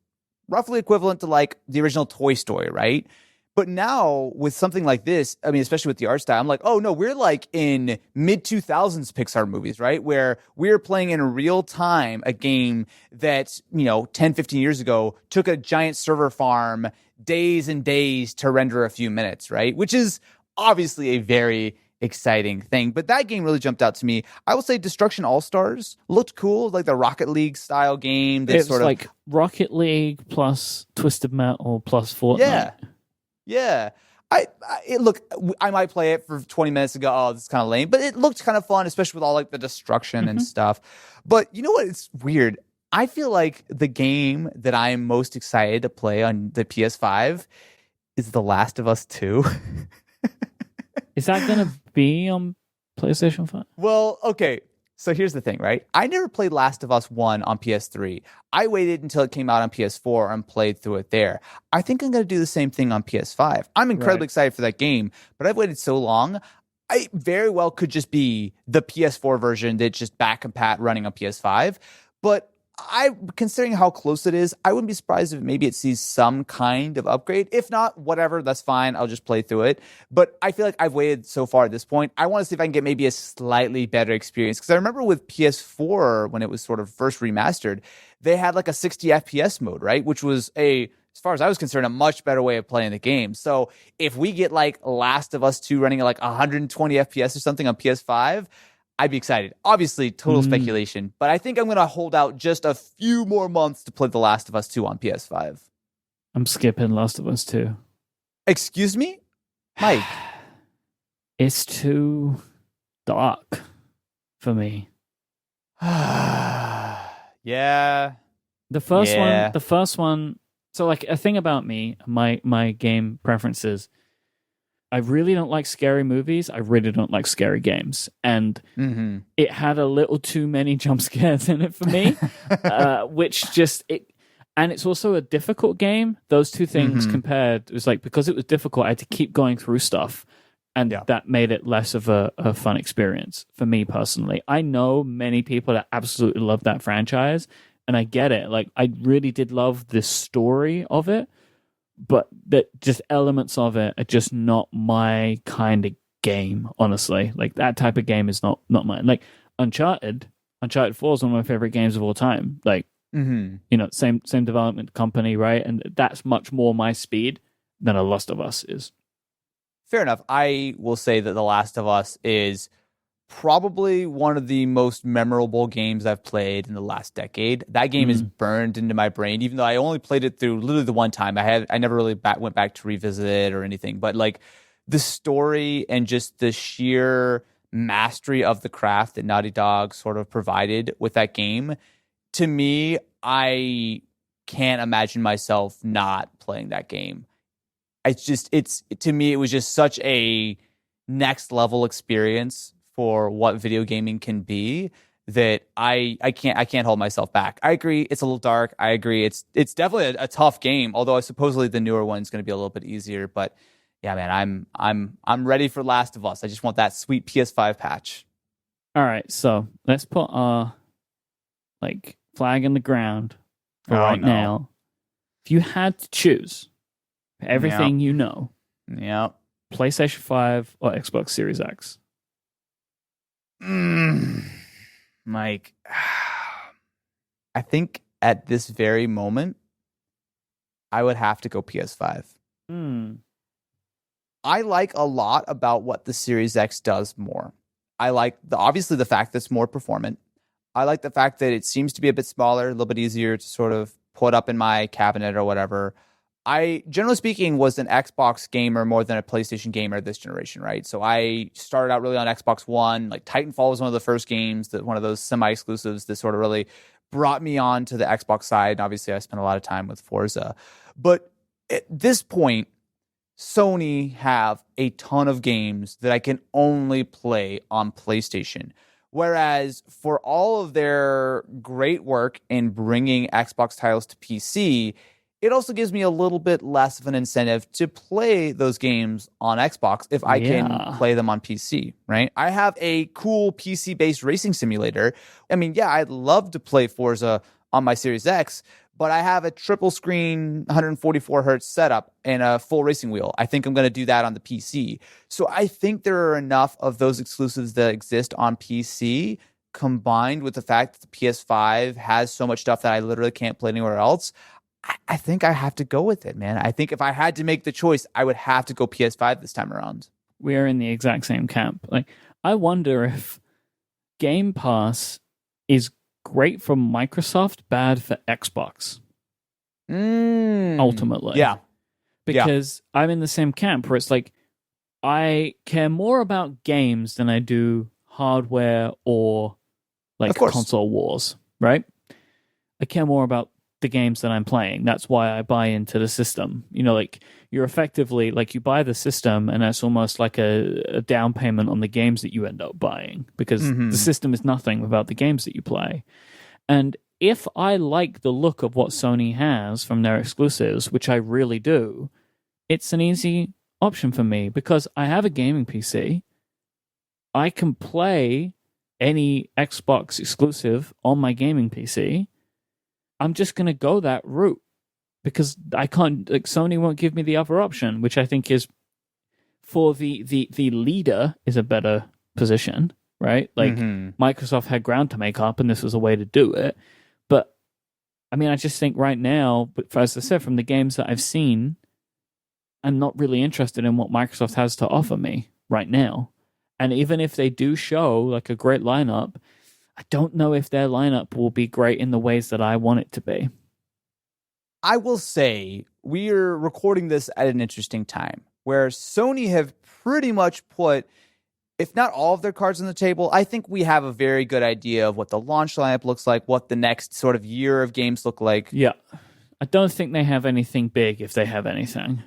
roughly equivalent to like the original Toy Story, right? But now with something like this, I mean, especially with the art style, I'm like, oh no, we're like in mid 2000s Pixar movies, right? Where we're playing in real time a game that, 10, 15 years ago took a giant server farm days and days to render a few minutes, right? Which is obviously a very exciting thing. But that game really jumped out to me. I will say Destruction All Stars looked cool, like the Rocket League style game that It sort was of, like Rocket League plus Twisted Metal plus Fortnite. yeah. Yeah. Look, I might play it for 20 minutes and go, oh, this is kind of lame, but it looked kind of fun, especially with all like the destruction and Hmm. stuff. But you know what? It's weird. I feel like the game that I am most excited to play on the PS5 is The Last of Us 2. Is that gonna be on PlayStation 5? Well, okay. So here's the thing, right? I never played Last of Us 1 on PS3. I waited until it came out on PS4 and played through it there. I think I'm going to do the same thing on PS5. I'm incredibly Right. excited for that game, but I've waited so long. I very well could just be the PS4 version that's just back compat running on PS5. But considering how close it is, I wouldn't be surprised if maybe it sees some kind of upgrade. If not, whatever, that's fine. I'll just play through it. But I feel like I've waited so far at this point. I want to see if I can get maybe a slightly better experience. Because I remember with PS4, when it was sort of first remastered, they had like a 60 FPS mode, right? Which was as far as I was concerned, a much better way of playing the game. So if we get like Last of Us 2 running at like 120 FPS or something on PS5, I'd be excited. Obviously, total Mm, speculation, but I think I'm going to hold out just a few more months to play The Last of Us 2 on PS5. I'm skipping Last of Us 2. Excuse me? Mike. It's too dark for me. Yeah. The Yeah. first one So like a thing about me, my game preferences, I really don't like scary movies. I really don't like scary games. And Mm-hmm. it had a little too many jump scares in it for me, which just it. And it's also a difficult game. Those two things compared, it was like because it was difficult, I had to keep going through stuff, and that made it less of a fun experience for me personally. I know many people that absolutely love that franchise, and I get it. Like I really did love the story of it, but that just elements of it are just not my kind of game. Honestly, like that type of game is not mine. Like Uncharted 4 is one of my favorite games of all time. Like. Same development company, right? And that's much more my speed than a Last of Us is. Fair enough. I will say that The Last of Us is probably one of the most memorable games I've played in the last decade. That game is burned into my brain, even though I only played it through literally the one time. I never really went back to revisit it or anything. But like the story and just the sheer mastery of the craft that Naughty Dog sort of provided with that game. To me, I can't imagine myself not playing that game. To me, it was just such a next level experience for what video gaming can be that I can't hold myself back. I agree, it's a little dark. I agree, it's definitely a tough game. Although supposedly the newer one's going to be a little bit easier. But yeah, man, I'm ready for Last of Us. I just want that sweet PS5 patch. All right, so let's put our flag in the ground for now. If you had to choose everything you know, PlayStation 5 or Xbox Series X? Myke, I think at this very moment, I would have to go PS5. I like a lot about what the Series X does more. I like obviously the fact that it's more performant. I like the fact that it seems to be a bit smaller, a little bit easier to sort of put up in my cabinet or whatever. I, generally speaking, was an Xbox gamer more than a PlayStation gamer this generation, right? So I started out really on Xbox One. Like Titanfall was one of the first games, one of those semi-exclusives that sort of really brought me on to the Xbox side. And obviously, I spent a lot of time with Forza. But at this point, Sony have a ton of games that I can only play on PlayStation. Whereas for all of their great work in bringing Xbox titles to PC, it also gives me a little bit less of an incentive to play those games on Xbox if I can play them on PC, right? I have a cool PC-based racing simulator. I mean, yeah, I'd love to play Forza on my Series X, but I have a triple screen 144 hertz setup and a full racing wheel. I think I'm going to do that on the PC. So I think there are enough of those exclusives that exist on PC combined with the fact that the PS5 has so much stuff that I literally can't play anywhere else. I think I have to go with it, man. I think if I had to make the choice, I would have to go PS5 this time around. We are in the exact same camp. Like, I wonder if Game Pass is great for Microsoft, bad for Xbox. Ultimately. Yeah. Because I'm in the same camp where it's like, I care more about games than I do hardware or like console wars, right? I care more about the games that I'm playing. That's why I buy into the system. You know, like you're effectively like you buy the system and that's almost like a down payment on the games that you end up buying because the system is nothing without the games that you play. And if I like the look of what Sony has from their exclusives, which I really do, it's an easy option for me because I have a gaming PC. I can play any Xbox exclusive on my gaming PC. I'm just going to go that route because I can't, like, Sony won't give me the other option, which I think is for the leader is a better position, right? Like Microsoft had ground to make up and this was a way to do it. But I mean, I just think right now, but as I said, from the games that I've seen, I'm not really interested in what Microsoft has to offer me right now. And even if they do show like a great lineup, I don't know if their lineup will be great in the ways that I want it to be. I will say we're recording this at an interesting time where Sony have pretty much put, if not all of their cards on the table, I think we have a very good idea of what the launch lineup looks like, what the next sort of year of games look like. Yeah. I don't think they have anything big if they have anything.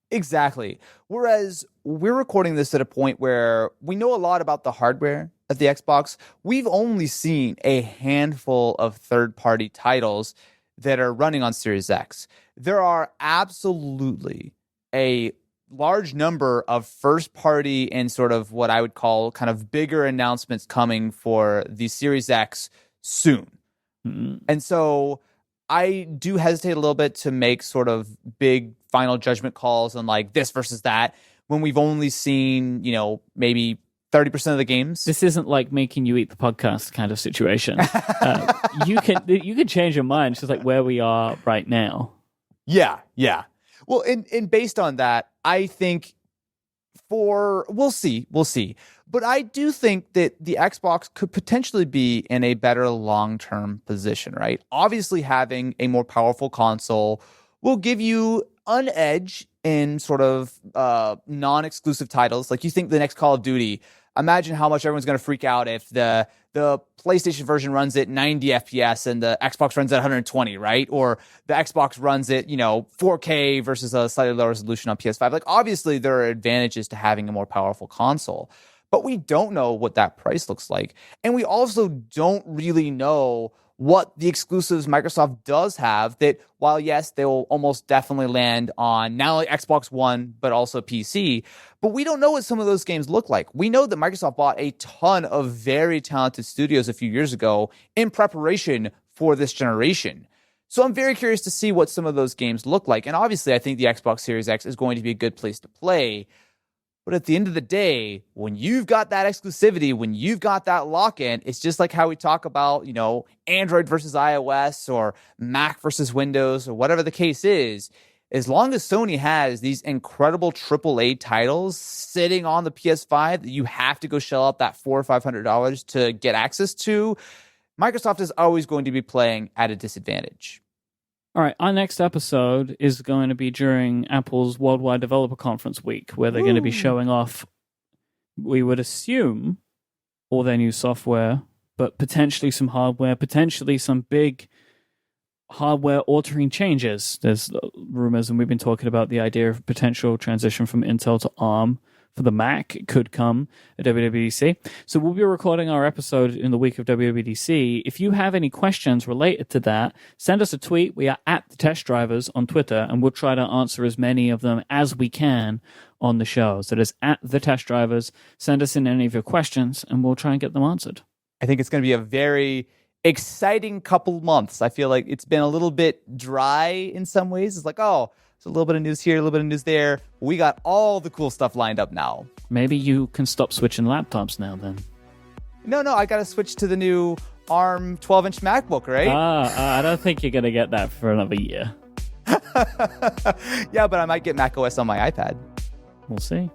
Exactly. Whereas we're recording this at a point where we know a lot about the hardware at the Xbox. We've only seen a handful of third-party titles that are running on Series X. There are absolutely a large number of first-party and sort of what I would call kind of bigger announcements coming for the Series X soon. Mm. And so I do hesitate a little bit to make sort of big final judgment calls on like this versus that when we've only seen, maybe 30% of the games. This isn't like making you eat the podcast kind of situation. You can change your mind. It's just like where we are right now. Yeah. Well, and based on that, I think we'll see. But I do think that the Xbox could potentially be in a better long-term position, right? Obviously, having a more powerful console will give you an edge in sort of non-exclusive titles. Like you think the next Call of Duty, imagine how much everyone's going to freak out if the PlayStation version runs at 90 FPS and the Xbox runs at 120, right? Or the Xbox runs at, 4K versus a slightly lower resolution on PS5. Like obviously there are advantages to having a more powerful console, but we don't know what that price looks like. And we also don't really know what the exclusives Microsoft does have that, while yes, they will almost definitely land on not only Xbox One, but also PC, but we don't know what some of those games look like. We know that Microsoft bought a ton of very talented studios a few years ago in preparation for this generation. So I'm very curious to see what some of those games look like. And obviously, I think the Xbox Series X is going to be a good place to play. But at the end of the day, when you've got that exclusivity, when you've got that lock-in, it's just like how we talk about, Android versus iOS or Mac versus Windows or whatever the case is. As long as Sony has these incredible AAA titles sitting on the PS5 that you have to go shell out that $400 or $500 to get access to, Microsoft is always going to be playing at a disadvantage. All right, our next episode is going to be during Apple's Worldwide Developer Conference week, where they're going to be showing off, we would assume, all their new software, but potentially some hardware, potentially some big hardware altering changes. There's rumors, and we've been talking about the idea of potential transition from Intel to ARM for the Mac. It could come at WWDC. So we'll be recording our episode in the week of WWDC. If you have any questions related to that, send us a tweet. We are at the Test Drivers on Twitter, and we'll try to answer as many of them as we can on the show. So that is at the Test Drivers. Send us in any of your questions, and we'll try and get them answered. I think it's going to be a very exciting couple months. I feel like it's been a little bit dry in some ways. It's like, oh, it's a little bit of news here, a little bit of news there. We got all the cool stuff lined up now. Maybe you can stop switching laptops now then. No, I got to switch to the new ARM 12-inch MacBook, right? I don't think you're going to get that for another year. Yeah, but I might get macOS on my iPad. We'll see.